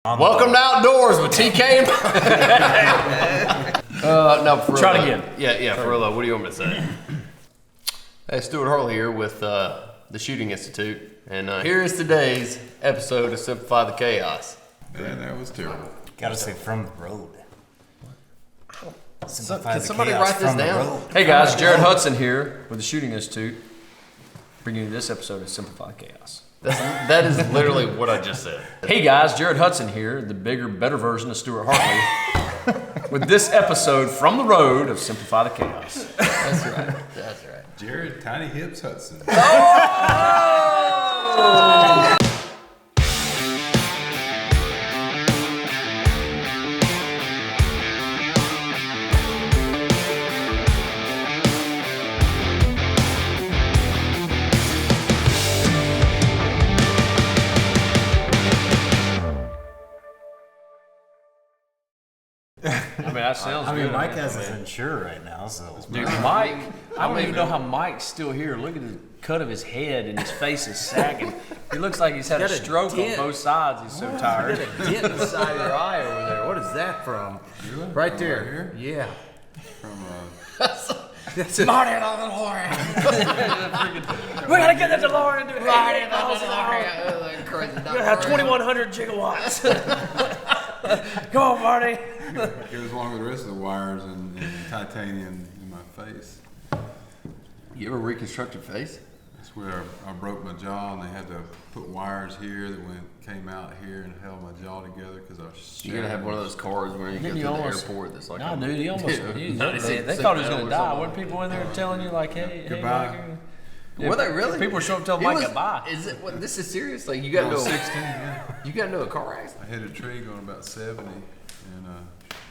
Welcome to Outdoors with TK. No, for real. Try it again. Yeah, for real. What do you want me to say? Hey, Stuart Harley here with the Shooting Institute, and here is today's episode of Simplify the Chaos. Man, that was terrible. Gotta say from the road. Can somebody write this down? Hey guys, Jared Hudson here with the Shooting Institute, bringing you this episode of Simplify the Chaos. That is literally what I just said. Hey guys, Jared Hudson here, the bigger, better version of Stuart Hartley, with this episode from the road of Simplify the Chaos. That's right. That's right. Jared Tiny Hips Hudson. Oh! That sounds good. Mike has his insurer right now, so. Dude, Mike, I don't even know how Mike's still here. Look at the cut of his head and his face is sagging. He looks like he's had a stroke on both sides. He's so tired. You got a dent in the side of your eye over there. What is that from? Right there. Here? Yeah. From That's it. Marty and the DeLorean. We gotta get the DeLorean, dude. Marty and the DeLorean. Crazy dog. We have 2,100 gigawatts. Come on, Marty. it goes along with the rest of the wires and titanium in my face. You ever reconstruct your face? That's where I broke my jaw, and they had to put wires here that came out here and held my jaw together because I was. You're gonna have one of those cars where you go to the airport. That's like no, dude, he almost. They thought he was gonna die. Weren't people in there telling you like, hey, goodbye? Hey, Mike, were they really? People were showing up telling Mike goodbye. Is it? What, this is serious. Like you got into 16. Yeah. You got into a car accident. I hit a tree going about 70, and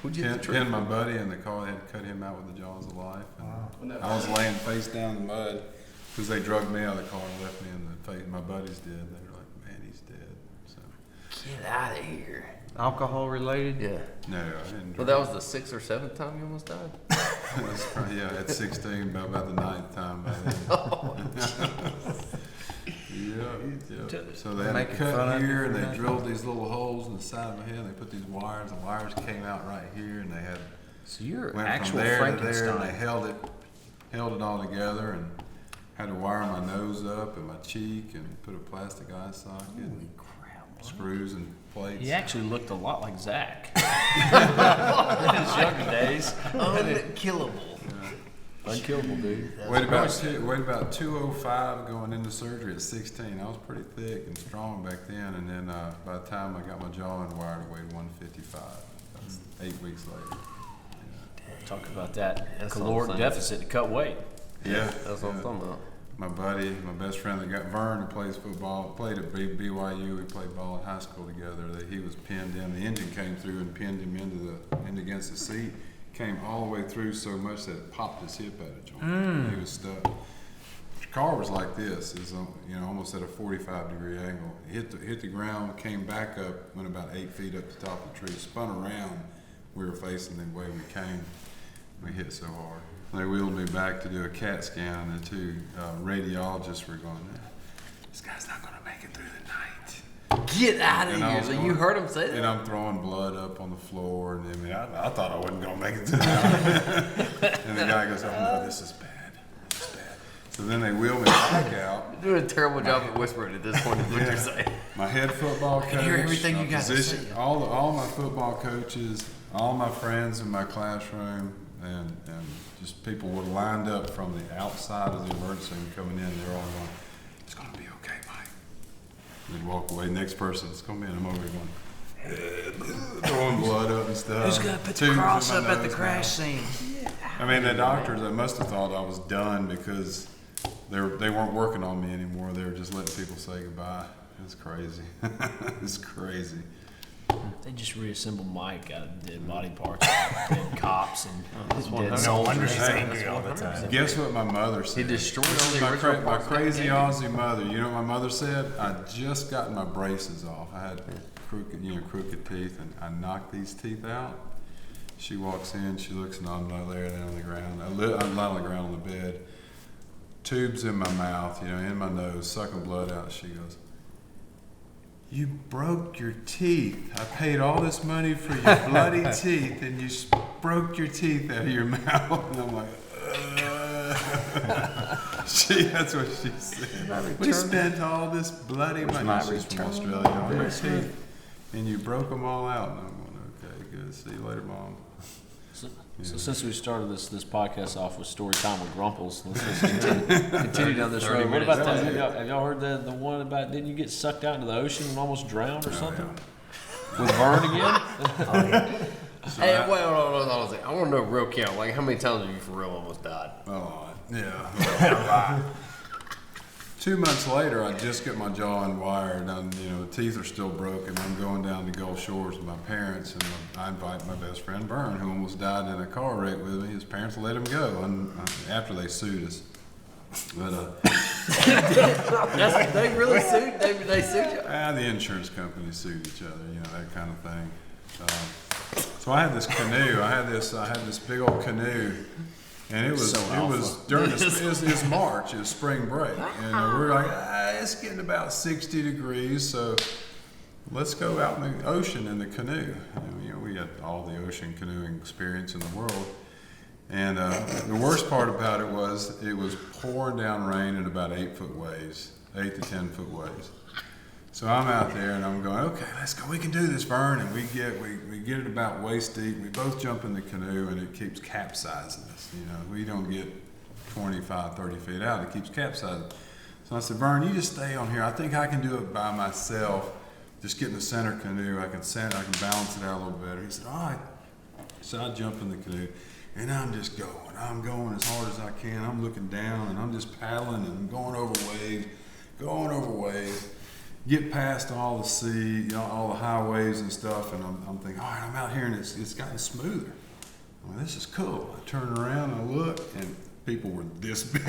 Who'd you hit the tree? pinned my buddy, and the car had cut him out with the jaws of life. And I was laying face down in the mud because they drugged me out of the car and left me in the face. My buddies did. They were like, "Man, he's dead." So. Get out of here. Alcohol related? Yeah. No, I didn't. Well, that was the 6th or 7th time you almost died. Yeah, at 16, about the 9th time by then. Oh, Yeah. So they had a cut here, and they drilled these little holes in the side of my head. And they put these wires. The wires came out right here, and they had So you're went actual from there Frankenstein. to there, and they held it all together, and had to wire my nose up and my cheek, and put a plastic eye socket, and screws and plates. He actually looked a lot like Zach in his younger days. unkillable. Unkillable, dude. Weighed about 205 going into surgery at 16. I was pretty thick and strong back then, and then by the time I got my jaw in wired, I weighed 155. That's 8 weeks later. Talk about that That's caloric what I'm deficit to cut weight. Yeah, That's what I'm talking about. my buddy, my best friend that got Vern, who plays football, played at BYU. We played ball in high school together. That he was pinned in. The engine came through and pinned him into against the seat. Came all the way through so much that it popped his hip at a joint. He was stuck. The car was like this. It was almost at a 45-degree angle. It hit the ground, came back up, went about 8 feet up the top of the tree, spun around. We were facing the way we came. We hit so hard. They wheeled me back to do a CAT scan, and the two radiologists were going, "This guy's not going to make it through the night." Get out of And I here. was So going- you heard him say that? And I'm throwing blood up on the floor, and I thought I wasn't going to make it through the night. And the guy goes, "Oh no, this is bad. This is bad." So then they wheel me back out. You're doing a terrible job at whispering at this point. Is what you're saying. My head football coach, hear everything my you got to position, say. all my football coaches, all my friends in my classroom, and just people were lined up from the outside of the emergency room coming in. They're all going, "It's going to be okay, Mike." They'd walk away. Next person, "It's going to be," and I'm over here going, throwing blood up and stuff. Who's going to put the Tubes in cross my up at the nose crash now. scene? I mean, the doctors, they must have thought I was done because they weren't working on me anymore. They were just letting people say goodbye. It's crazy. It's crazy. They just reassembled Mike out of dead body parts, dead cops, and dead soldiers. Angry all the time. Guess what my mother said? He destroyed all the my, original my parts of that crazy game. Aussie mother. You know what my mother said? I just gotten my braces off. I had crooked teeth, and I knocked these teeth out. She walks in, she looks, and I'm there down on the ground. I'm lying on the ground on the bed. tubes in my mouth, in my nose, sucking blood out. She goes, you broke your teeth. I paid all this money for your bloody teeth, and you broke your teeth out of your mouth. And I'm like, that's what she said. We spent all this bloody money. She's from Australia on your teeth, and you broke them all out. And I'm going, okay, good. See you later, Mom. So since we started this podcast off with story time with Grumples, let's just continue down this road. What about that? Have y'all heard the one about didn't you get sucked out into the ocean and almost drowned or something? Yeah. With Vern again? Hey, wait, hold on. I want to know real count. Like, how many times have you for real almost died? Oh, yeah. 2 months later, I just get my jaw unwired, and the teeth are still broken. I'm going down to Gulf Shores with my parents, and I invite my best friend Vern, who almost died in a car wreck with me. His parents let him go, and after they sued us. But they really sued. They sued you. The insurance company sued each other, that kind of thing. So I had this canoe. I had this big old canoe. And it was during it was March, it was spring break, and we were like, it's getting about 60 degrees, so let's go out in the ocean in the canoe. And, we had all the ocean canoeing experience in the world, and the worst part about it was pouring down rain in about 8 to 10 foot waves. So I'm out there and I'm going, okay, let's go. We can do this, Vern. And we get it about waist deep. We both jump in the canoe and it keeps capsizing us. We don't get 25, 30 feet out. It keeps capsizing. So I said, Vern, you just stay on here. I think I can do it by myself. Just get in the center canoe. I can balance it out a little better. He said, all right. So I jump in the canoe and I'm just going. I'm going as hard as I can. I'm looking down and I'm just paddling and I'm going over waves. Get past all the sea, all the high waves and stuff, and I'm thinking, all right, I'm out here and it's gotten smoother. Well, this is cool. I turn around and I look, and people were this big.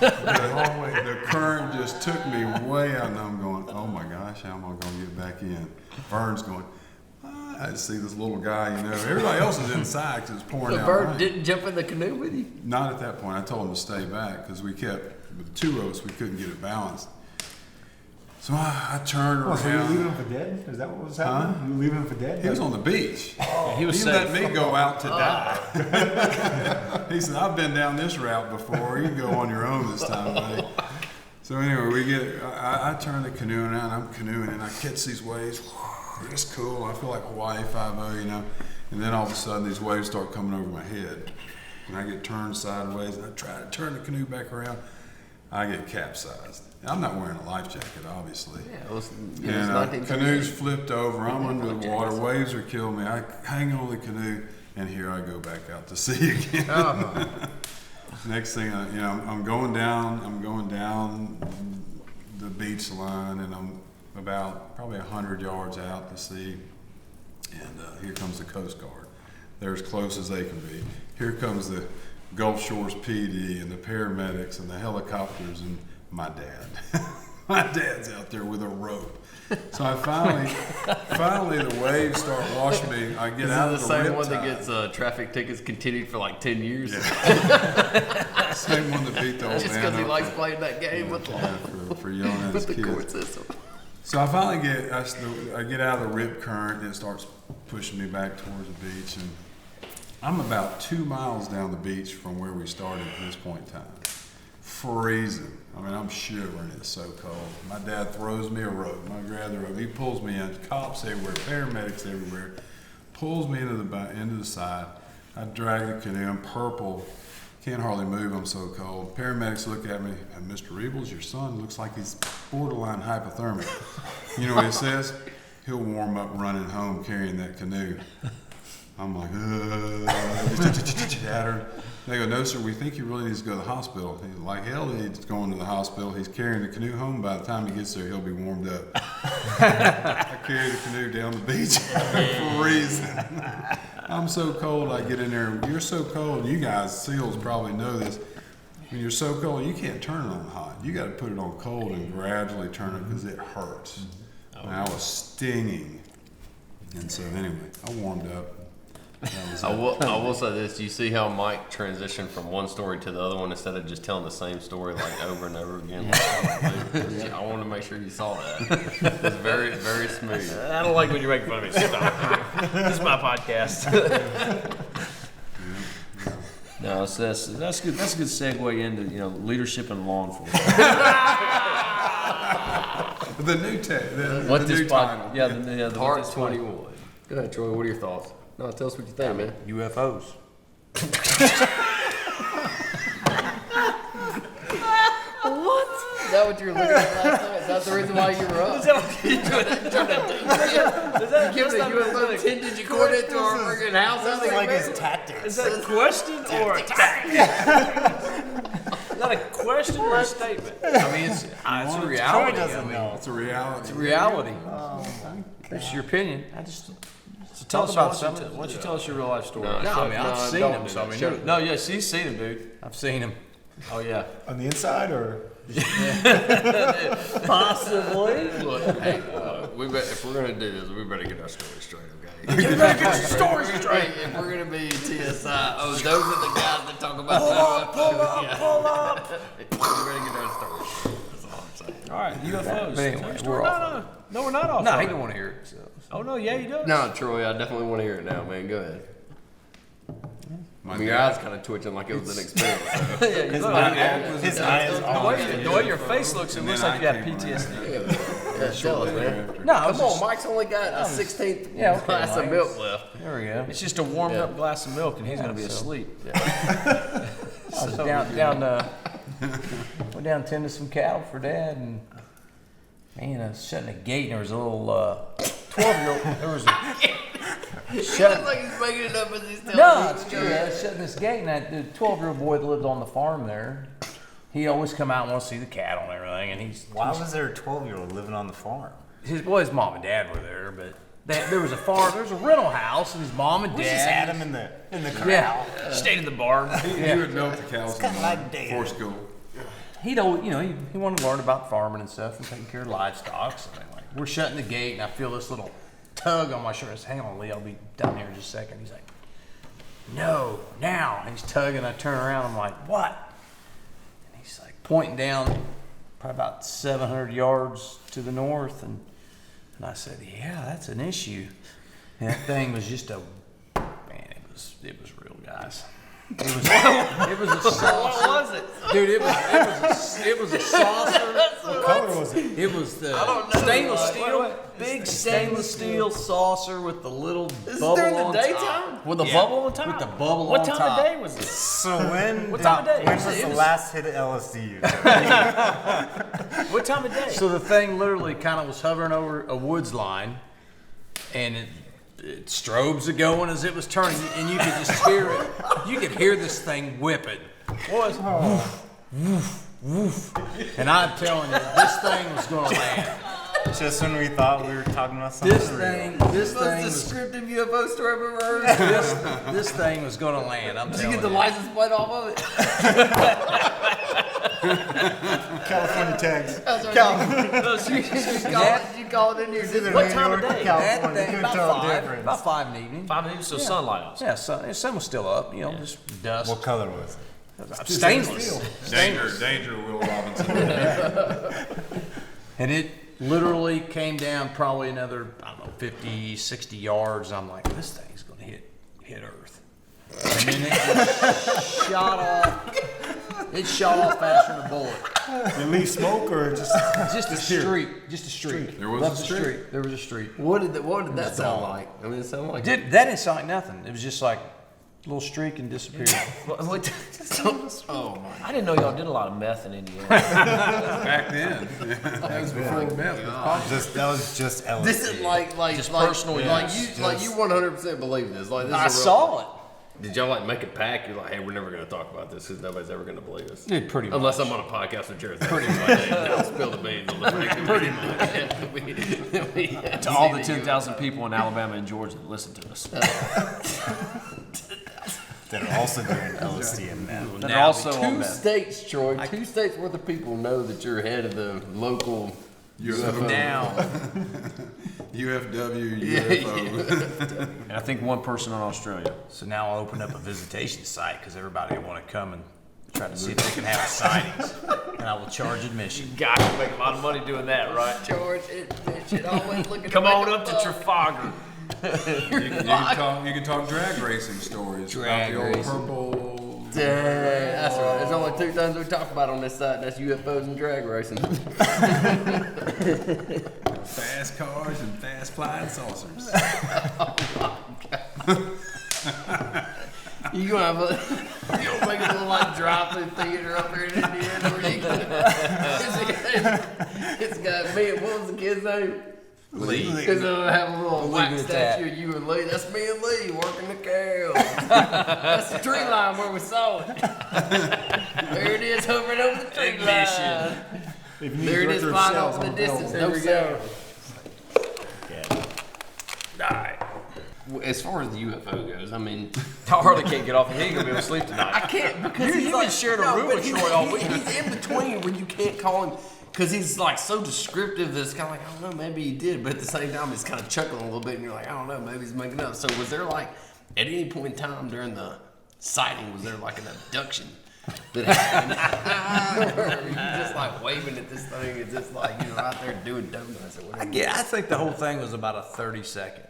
The current just took me way out, and I'm going, oh my gosh, how am I going to get back in? Vern's going, I see this little guy, Everybody else is inside because it's pouring out. Vern didn't jump in the canoe with you? Not at that point. I told him to stay back because with the 2 ropes, we couldn't get it balanced. So I turned around. So you leaving him for dead? Is that what was happening? You leaving him for dead? He was on the beach. Yeah, he let me go out to die. He said, I've been down this route before. You can go on your own this time, buddy. So anyway, I turn the canoe around. I'm canoeing, and I catch these waves. It's cool. I feel like Hawaii 5-0, And then all of a sudden, these waves start coming over my head. And I get turned sideways, and I try to turn the canoe back around. I get capsized. I'm not wearing a life jacket, obviously. Yeah, canoe's flipped over. I'm under the water. Waves are killing me. I hang on the canoe, and here I go back out to sea again. Next thing, I'm going down. I'm going down the beach line, and I'm about probably 100 yards out to sea. And here comes the Coast Guard. They're as close as they can be. Here comes the Gulf Shores PD and the paramedics and the helicopters and my dad. My dad's out there with a rope. So I finally the waves start washing me. I get out of the same riptide. One that gets traffic tickets continued for like 10 years. Yeah. Same one that beat the old man. Just because he likes playing that game for yelling at his the kids. court system. So I finally I get out of the rip current and it starts pushing me back towards the beach, and I'm about 2 miles down the beach from where we started at this point in time. Freezing. I mean, I'm shivering. It's so cold. My dad throws me a rope. I grab the rope. He pulls me in. Cops everywhere. Paramedics everywhere. Pulls me into the side. I drag the canoe. I'm purple. Can't hardly move. I'm so cold. Paramedics look at me. Mr. Rebels, your son looks like he's borderline hypothermic. You know what he says? He'll warm up running home carrying that canoe. I'm like, shattered. They go, no, sir, we think he really needs to go to the hospital. He's like, hell, he's going to the hospital. He's carrying the canoe home. By the time he gets there, he'll be warmed up. I carry the canoe down the beach, freezing. I'm so cold, I get in there. You're so cold. You guys, SEALs, probably know this. When you're so cold, you can't turn it on hot. You got to put it on cold and gradually turn it because it hurts. And I was stinging. And so anyway, I warmed up. I will say this. You see how Mike transitioned from one story to the other one instead of just telling the same story like over and over again. I want to make sure you saw that. It's very, very smooth. I don't like when you make fun of me. Stop. This is my podcast. No, so that's good. That's a good segue into leadership in law enforcement. The new tech. What the this new title. Yeah, the part 21. Go ahead, Troy. What are your thoughts? No, tell us what you think, man. UFOs. What? Is that what you were looking at last night? Is that the reason why you were up? Is that what you're doing? You giving a UFO 10-digit coordinate to our freaking house? Something like his tactics. Is that a question or a tactic? Is that a question or a statement? I mean, it's a reality. Troy doesn't know. It's a reality. It's a reality. It's your opinion. So Tell us about something. Why don't you tell us your real life story? No, I mean, I've seen him, so I mean, no, yes, he's seen him, dude. I've seen him. Oh yeah. On the inside or? Possibly. Look, hey, if we're gonna do this, we better get our story straight, okay? You better get your story straight. If we're gonna be TSI, those are the guys that talk about pull up. We better get our story straight. That's all I'm saying. All right, UFOs. Anyway, we're off. No, we're not off. No, he don't want to hear it. So. Oh no, yeah, he does. No, Troy, I definitely want to hear it now, man. Go ahead. I mean, your eyes kind of twitching like it was an experiment. His eyes The way your face looks, it looks like you got PTSD. Yeah, tell us, man. No, Come on, Mike's only got a 16th glass of milk left. There we go. It's just a warmed up glass of milk, and he's going to be asleep. I was went down tending some cattle for Dad, and man, I was shutting a gate, and there was a little 12-year-old. There was a He looks like he's making it up as he's telling no, me. it's true. I was shutting this gate, and the 12-year-old boy that lived on the farm there, he always come out and want to see the cattle and everything, and Why was there a 12-year-old living on the farm? his mom and dad were there, but there was a farm, there was a rental house, and his mom and We dad. just had him in the corral. Yeah. Stayed in the barn. He would milk the cows kinda like Dad. before school. He'd always, he wanted to learn about farming and stuff and taking care of livestock. So anyway, we're shutting the gate, and I feel this little tug on my shirt. I said, "Hang on, Lee, I'll be down here in just a second." He's like, "No, now." And he's tugging. I turn around. I'm like, "What?" And he's like pointing down, probably about 700 yards to the north, and I said, "Yeah, that's an issue." And that thing was just it was real, guys. It was a saucer. What was it? Dude, it was a saucer. What color was it? It was the stainless steel, big stainless steel saucer with the little bubble during the on daytime? top. With the bubble on top? With the bubble What on time top. of day was this? So when What time of day? when was It the was- last hit of LSD you took? What time of day? So the thing literally kind of was hovering over a woods line, and it strobes are going as it was turning, and you could just hear it. You could hear this thing whipping. What was Woof, woof. And I'm telling you, this thing was going to land. Just when we thought we were talking about something This real. thing This was the was, descriptive UFO story I've ever heard. this thing was going to land. I'm Did you telling get the license plate off of it? California tags. You call it in here. What time of day? That California, thing, couldn't tell the about difference. 5 in the evening. 5 minutes, so sunlight outside. Yeah, sun was still up, just dust. What color was it? Stainless. Danger, Will Robinson. And it literally came down probably another, 50, 60 yards. I'm like, this thing's going to hit Earth. And then it just shot off. It shot off faster than a bullet. Did it leave smoke or just? Just a streak. Just a streak. There was Left a streak. There was a streak. What did that sound like? I mean, it sounded like. That didn't sound like nothing. It was just like a little streak and disappeared. Oh my. I didn't know y'all did a lot of meth in Indiana. Back then. That was before the meth. That was just LSD. This is like personal use. You 100% believe this. Like this I is a real saw it. Did y'all like make a pact? You're like, hey, we're never going to talk about this because nobody's ever going to believe us. Dude, pretty much. Unless I'm on a podcast with Jared. Pretty much. I'll spill the beans on the fact. Pretty much. To all the 10,000 people in Alabama and Georgia that listen to us. that are also doing LSD and meth. That are also on Two meth. states, Troy. 2 states worth of people know that you're head of the local UFO. Now, UFW, UFO. And I think one person on Australia. So now I'll open up a visitation site because everybody will want to come and try to see if they can have sightings. And I will charge admission. God, you make a lot of money doing that, right? George, it should always look at Come on up to Trafalgar. You can talk drag racing stories Drag about the old racing. purple. That's right. There's only two things we talk about on this site. That's UFOs and drag racing. Fast cars and fast flying saucers. You gonna have you gonna make it look like drive-through theater up here in Indiana where you it's got me and what was the kid's name? Lee. Because they'll have a little wax at statue that. of you and Lee. That's me and Lee working the cows. That's the tree line where we saw it. There it is hovering over the tree line. If you need There it is director of flying sales off in the on distance. Belleville. No sound. Alright. As far as the UFO goes, I mean, Harley can't get off. He ain't gonna be able to sleep tonight. I can't because You've been sharing a room but with Troy all week. He's in between where you can't call him because he's like so descriptive that it's kind of like, I don't know, maybe he did, but at the same time, he's kind of chuckling a little bit, and you're like, I don't know, maybe he's making up. So was there like, at any point in time during the sighting, was there like an abduction that happened? Or are you just like waving at this thing and just like, out there doing donuts or whatever? I think the whole thing was about a 30-second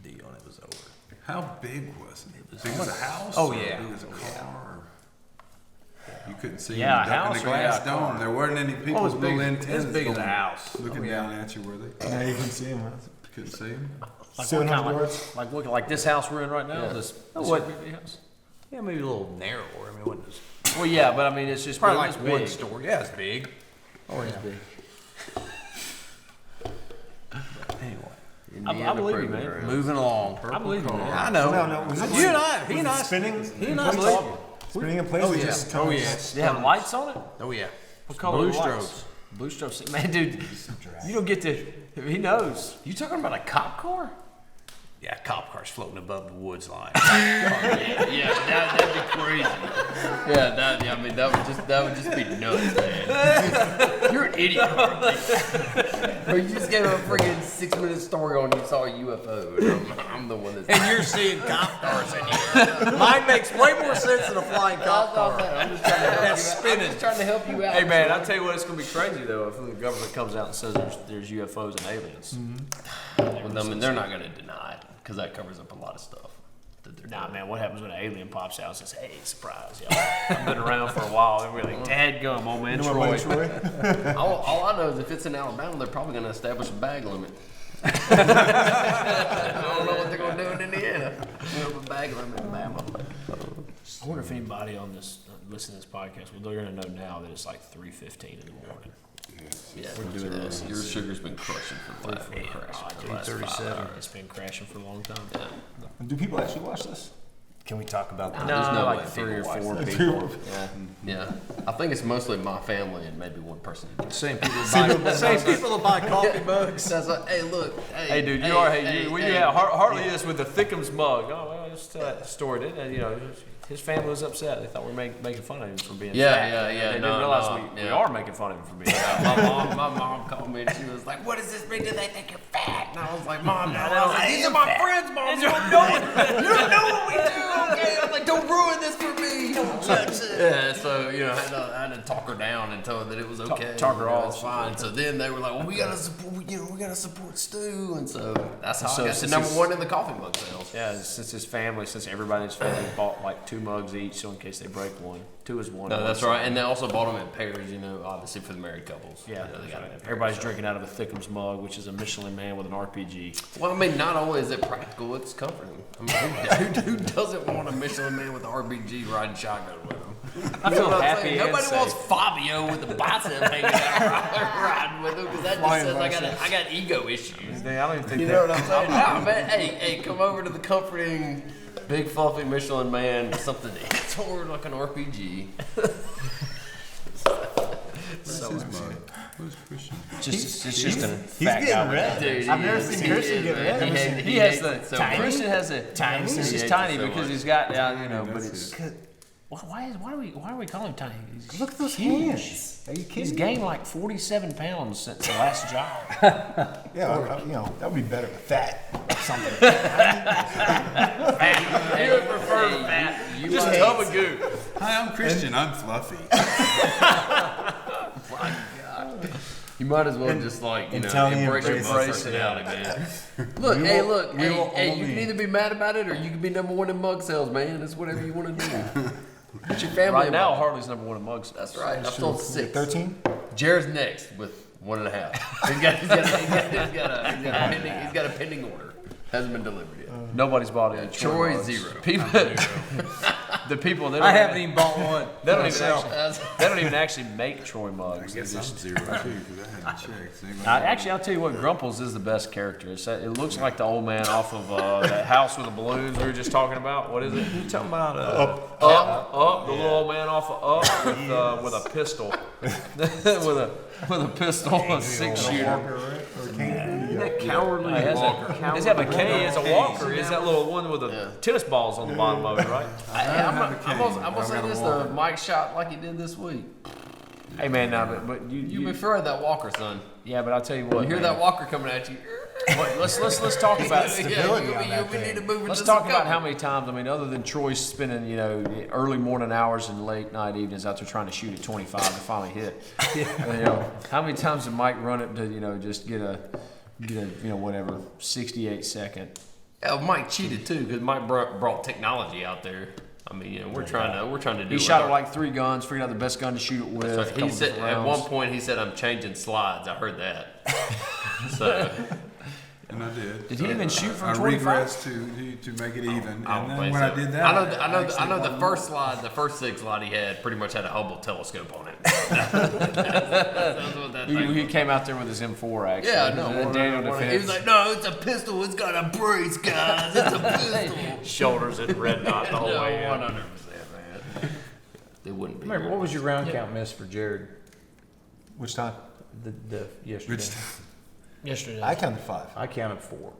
deal and it was over. How big was it? Big as a house? Oh, or yeah. Big as a car? You couldn't see Yeah, him up in house the or glass yeah, car. dome. There weren't any people with little antennas. As big as a going- house. Looking down at you, were they? Now you can see him. Couldn't see him. Like what 700 kind of yards. like looking like this house we're in right now. Yeah. This what? Airbnb house. Yeah, maybe a little narrower. I mean, it wasn't as, Well, yeah, but I mean, it's just probably it's like one big. story. Yeah, it's big. Oh, it's big. Anyway, I believe you, man. moving along. I believe you, man. I know. No, was it You and I, he was and it I, spinning? he and I in believe place? you. Spinning in place. Oh, or yeah. just Oh, kinda yeah. They have lights on it. Oh yeah. What color Blue are the lights? strobes. Blue strobes. Man, dude, you don't get to. He knows. You talking about a cop car? Yeah, cop cars floating above the woods line. Yeah, that'd be crazy. Yeah, that would just be nuts, man. You're an idiot. Or you just gave a freaking 6-minute story on you saw a UFO, and I'm the one that's. And you're seeing cop cars in here. Mine makes way more sense than a flying cop car. I'm just trying to help That's you out. spinning. I'm just trying to help you out. Hey, man, I'll tell you what, it's gonna be crazy though if the government comes out and says there's UFOs and aliens. Well, I mean, they're not gonna deny it because that covers up a lot of stuff. That they're Nah, doing. man, what happens when an alien pops out and says, "Hey, surprise, y'all! I've been around for a while." And we're like, "Dadgum, old man, You know what, Troy." Troy? All I know is if it's in Alabama, they're probably gonna establish a bag limit. I don't know what they're gonna do in Indiana. You know, a bag limit in Alabama. I wonder if anybody on this listening to this podcast, well, they're gonna know now that it's like 3:15 in the morning. Yeah, we're doing this. Your sugar's been crushing for the last, Man, the last 5 hours. It's been crashing for a long time. Do people actually watch this? Can we talk about that? There's no like way 3 or people 4 watch people. Yeah. I think it's mostly my family and maybe one person. Same people that buy coffee mugs. That's like, hey, look. Hey, dude, you are. Hey, you have Hartley is with the Thickums mug. Oh, well, just tell that story. Didn't you know? His family was upset. They thought we were making fun of him for being fat. Yeah. They didn't No, realize no, we yeah. are making fun of him for being fat. My mom called me and she was like, "What does this mean? Do they think you're fat?" And I was like, "Mom, no." I was like, "These are my friends, Mom. You don't know it. You don't know what we do, okay?" I'm like, "Don't ruin this for me. Don't touch it." Yeah. So I had to talk her down and tell her that it was okay. Talk her off. It's fine. So then they were like, "Well, we gotta support. We gotta support Stu." And so that's how So I got to since number he's- 1 in the coffee mug sales. Yeah, since everybody in his family bought like 2 mugs each, so in case they break one, 2 is 1. No, that's right. And they also bought them in pairs. Obviously for the married couples. Yeah, they got it in pairs. everybody's drinking out of a Thickums mug, which is a Michelin Man with an RPG. Well, I mean, not only is it practical, it's comforting. I mean, who doesn't want a Michelin Man with an RPG riding shotgun with him? I feel happy and Nobody safe. wants Fabio with the bicep hanging out riding with him because that just says I got ego issues. I don't even think You know what I'm saying? Nah, man, hey, come over to the comforting, big fluffy Michelin Man, something that's more like an RPG. So who's Christian? It's just a He's fat guy getting with red. Dude, I've never he seen is, Christian get man. red. He has hates the it so tiny. much. Christian has a tiny. It's He just hates tiny it so because much. he's got but That's it's it. Why are we calling him tiny? He's Look at those huge. hands. Are you kidding He's me? gained like 47 pounds since the last job. Yeah, that would be better with fat or something. You would prefer fat. You just tub a goo. Hi, I'm Christian. I'm fluffy. You might as well just like Italian embrace your embrace personality, man. Look, hey, you can either be mad about it or you can be number one in mug sales, man. It's whatever you want to do. It's your family. Right now, about. Harley's number 1 in mug. That's right. I've sold 6. 13? Jared's next with 1.5. He's got a pending order. Hasn't been delivered yet. Nobody's bought any Troy mugs. 0. People, the people they don't I haven't even bought one. They don't even actually make Troy mugs. I guess I'm 0 too, because I had to check. See what Actually, I'll tell you what, Grumples is the best character. It looks like the old man off of that house with the balloons we were just talking about. What is it? You talking about Up, the little old man off of Up with a pistol, with a pistol, a 6-shooter. Isn't that cowardly Walker? Does he have a K as a walker? Is that little one with the tennis balls on the bottom of it, right? I'm gonna say this though. Mike shot like he did this week. Hey man, no, but You prefer that Walker, son. yeah, but I'll tell you what. You hear man. that Walker coming at you. Let's talk about Stability we need to move Let's into talk some about cover. how many times. I mean, other than Troy spending early morning hours and late night evenings out there trying to shoot at 25 to finally hit. How many times did Mike run it to just get a whatever 68 second? Yeah, Mike cheated too because Mike brought technology out there. I mean, we're trying to do. He shot it like 3 guns, figured out the best gun to shoot it with. That's right. He said at one point he said I'm changing slides. I heard that. So. And I did. Did he even shoot from I 25? regressed to make it even. And then when I did that, I know the first slide, the first 6 slide he had pretty much had a Hubble telescope on it. That's what that thing He was. came out there with his M4 actually. Yeah, no. And Daniel He was defense. like, no, it's a pistol. It's got a brace, guys. It's a pistol. Shoulders and red dot the whole way in. 100%, man. They wouldn't be. Remember, what was your round count miss for Jared? Which time? The yesterday. Which Yesterday. I counted 5. I counted 4.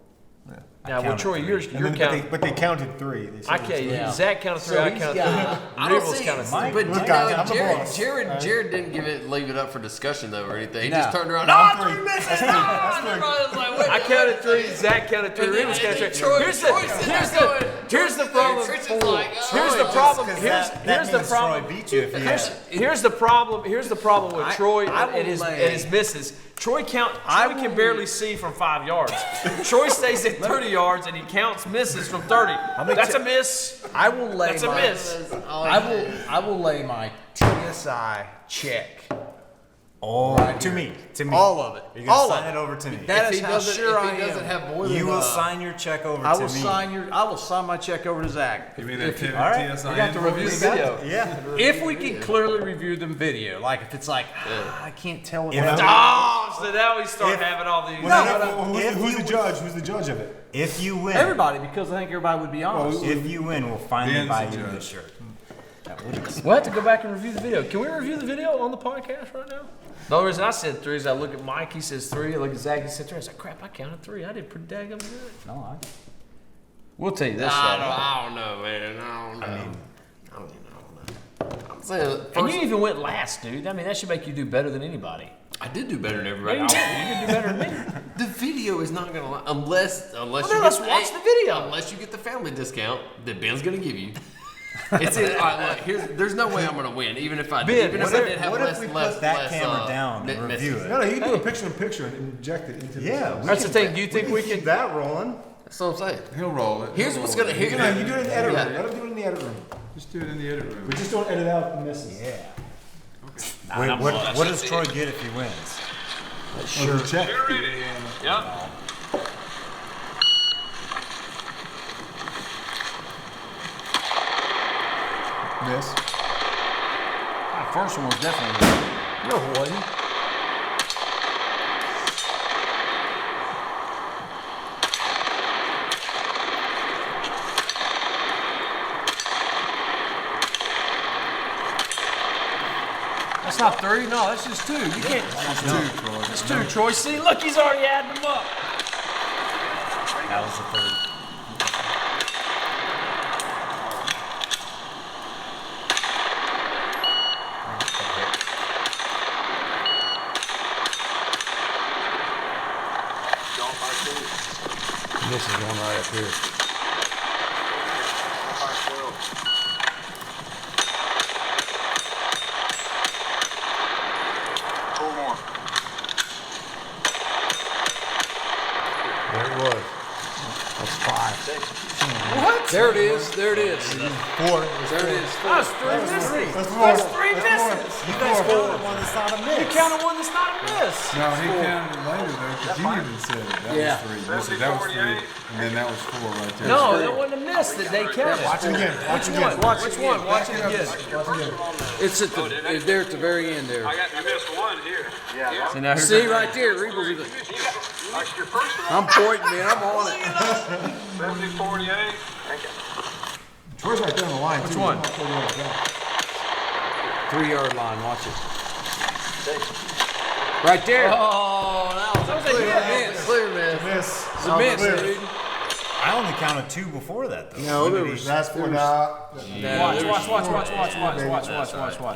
Yeah. Now, well, Troy, your count. But they counted 3. They said I it was can't. three. Yeah. Zach counted 3. So I he's counted got- 3. I don't Rebels see, counted 3. but Look, guys, I'm the Jared, boss. Jared didn't leave it up for discussion though or anything. He No. just turned around. No, I'm "Oh, 3. 3 misses! That's 3. Ah!" That's 3. Everybody was like, wait, I counted 3. Zach counted 3. And then- Rebels counted 3. and then Troy- Here's Troy said the going- here's the problem. Trish is like, oh, Here's the Troy, problem. Because Here's that the means problem. Troy beat you if he had. Here's the problem. Here's the problem with Troy I will and his lay- misses. Troy can barely see from 5 yards. Troy stays at 30 yards and he counts misses from 30. That's a miss. I will lay That's a my miss. I will lay my TSI check. Oh, Right to here. me. To me. All of it. You're going All to of sign it. it over to me. That is if he how doesn't, sure if I he doesn't am. have more than You will sign your check over I to will me. sign my check over to Zach. You mean that TSI? We got to review the video. Yeah. If we can clearly review the video, like if it's like I can't tell what If- happened. Oh, so now we start If- having all these. Who's the judge? Who's the judge of it? If you win, Everybody, because I think everybody would be honest. if you win, we'll finally Ben's buy the you judge. this shirt. We'll have to go back and review the video. Can we review the video on the podcast right now? The only reason I said 3 is I look at Mike, he says 3. I look at Zach, he said 3. I was like, crap, I counted 3. I did pretty daggum good. No, We'll tell you this. I don't know, man. I don't know. I'm saying And first, you even went last, dude. I mean, that should make you do better than anybody. I did do better than No, everybody. you did. You did do better than me. The video is not gonna lie, unless Well, you then let's get, watch the video. Unless you get the family discount that Ben's gonna give you. It's in, all right, look, there's no way I'm gonna win, even if I Ben, even if what I if- did have what if less we put less that less, camera down and misses. review it? No, you can do a picture-in-picture and inject it into the That's the thing. Do you think we keep can? that rolling? That's what I'm saying. He'll roll it. Here's He'll what's roll gonna it. here. You do it in the edit Yeah. room. Let him do it in the edit room. Just do it in the edit room. But just don't edit out the misses. Yeah. Wait, what does Troy get if he wins? Sure. Check. Yep. Miss. That first one was definitely. no, it wasn't. That's not 3. No, that's just 2. You can't. That's 2, Troy. That's 2, Troy. See, look, he's already adding them up. That was the third. This is one right up here. Four more. There it was. That's 5. What? There it is. There it is. 4. There it is. That's 3 misses. That's 4. That's 3 misses. You guys counted one that's not a miss. You counted one that's not a miss. No, he counted it later though, because you even said it. That was 3. You said that was 3, and then that was 4 right there. No, that wasn't a miss that they counted. Watch it again. Watch it again. Watch which one? Watch it again. It's at the there at the very end there. I missed one here. Yeah. See, now here's See right there, Rebels. That's your first one. I'm pointing, man. I'm on it. 70-48. Troy's right there on the line. Which too. one? 3-yard line. Watch it. Right there. Oh, that was a miss. clear miss. Miss. It's a miss, dude. I only counted 2 before that, though. No, there was. That's 4 now. Watch.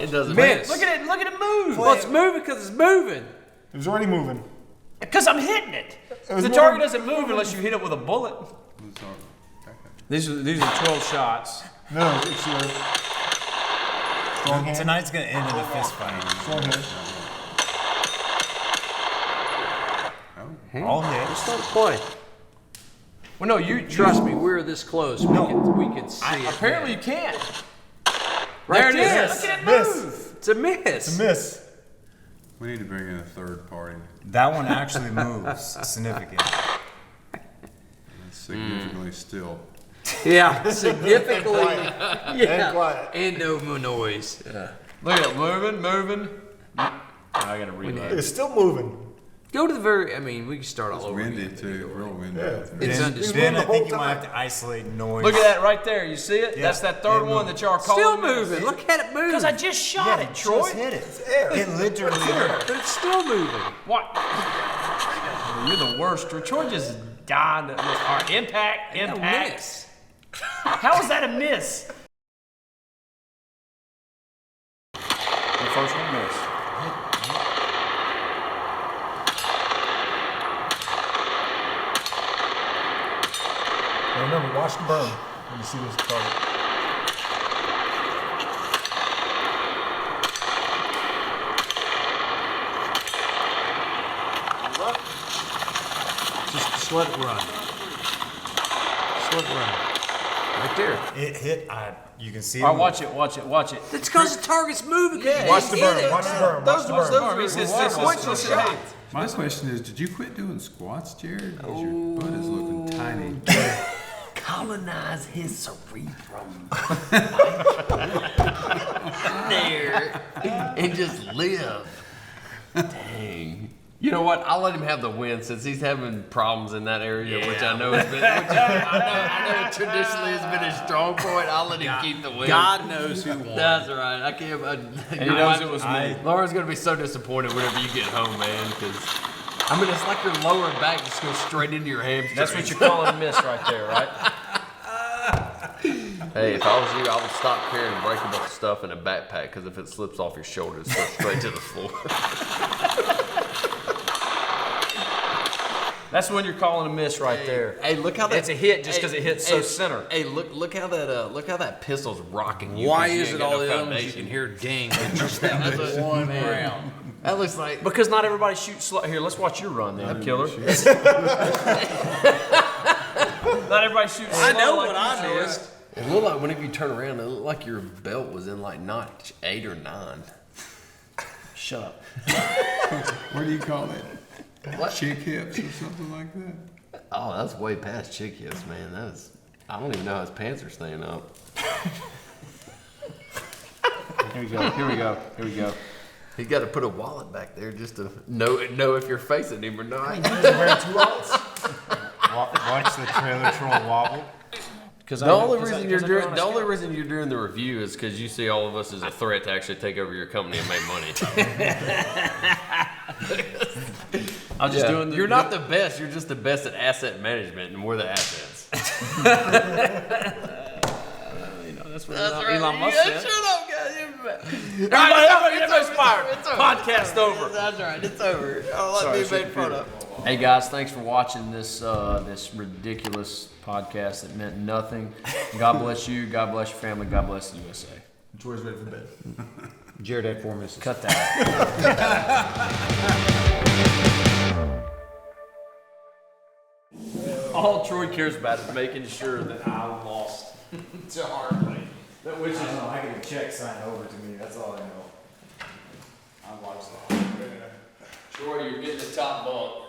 It doesn't Miss. Look at it move. Well, it's moving because it's moving. It was already moving. Because I'm hitting it. was The moving. target doesn't move unless you hit it with a bullet. These are 12 shots. No, it's your strong hand. Tonight's going to end in a fist fight. Strong hand. All hit. Let's start a play. Well, no, you Trust me, we're this close. We can see it. Apparently you can't. Right There it there. is. Look at it Miss. move. It's a miss. It's a miss. We need to bring in a third party. That one actually moves significant. It's significantly still. Yeah, significantly. And Yeah, quiet. and no noise. Look at it moving. I gotta reload. It's still moving. Go to the very. I mean, we can start all It's over. windy again. too, real windy. Yeah. out there. It's Then undisputed. I think you might have to isolate noise. Look at that right there. You see it? Yeah. That's that third It one moved. that y'all call Still moving. Look at it move. Because I just shot Yeah, it, Troy. just hit it. It literally hit. But it's still moving. What? You're the worst. Troy just died. All right, impact. No miss. How is that a miss? The first one missed. And remember, watch the burn when you see this target. Just let it run. Just let it run. Right there. It hit. You can see it. All right, watch it. It's because the target's moving. Yeah, Watch the burn. Watch the burn. Watch the burn. Hey, My question is, did you quit doing squats, Jared? Because your butt is looking tiny. colonize his cerebrum there and just live. Dang. You know what? I'll let him have the win since he's having problems in that area, which I know has been. I know traditionally has been his strong point. I'll let him keep the win. God knows who won. That's right. I can't. He knows it was me. Laura's gonna be so disappointed whenever you get home, man. Because I mean, it's like your lower back just goes straight into your hamstring. That's what you're calling a miss right there, right? Hey, if I was you, I would stop carrying breakable stuff in a backpack because if it slips off your shoulders, it goes straight to the floor. That's when you're calling a miss right there. Hey, look how It's a hit just because it hits so center. Hey, look how that pistol's rocking you. Why 'cause you is ain't it got all no the others you foundation. can hear ding with just that one round? That looks like Because not everybody shoots slow. Here, let's watch you run then, killer. Not everybody shoots slow. I know like what you, I Troy. missed. it looked like whenever you turn around, it looked like your belt was in like notch 8 or 9. Shut up. What do you call it? What? Chick hips or something like that? Oh, that's way past chick hips, man. I don't even know how his pants are staying up. Here we go. He's got to put a wallet back there just to know if you're facing him or not. Watch the trailer troll wobble. The only reason you're doing the review is because you see all of us as a threat to actually take over your company and make money. I'm just doing the. You're not the best. You're just the best at asset management, and we're the assets. That's what That's Elon right. Musk Yeah, said. shut up, guys. Everybody's fired. It's over. Podcast over. That's right. It's over. Oh, let me make fun of. Hey guys, thanks for watching this this ridiculous podcast that meant nothing. God bless you. God bless your family. God bless the USA. Troy's ready for bed. Jared had 4 misses. Cut that. All Troy cares about is making sure that I lost to Hartley. Which is I get a check signed over to me. That's all I know. I watched that. Troy, you're getting the top bunk.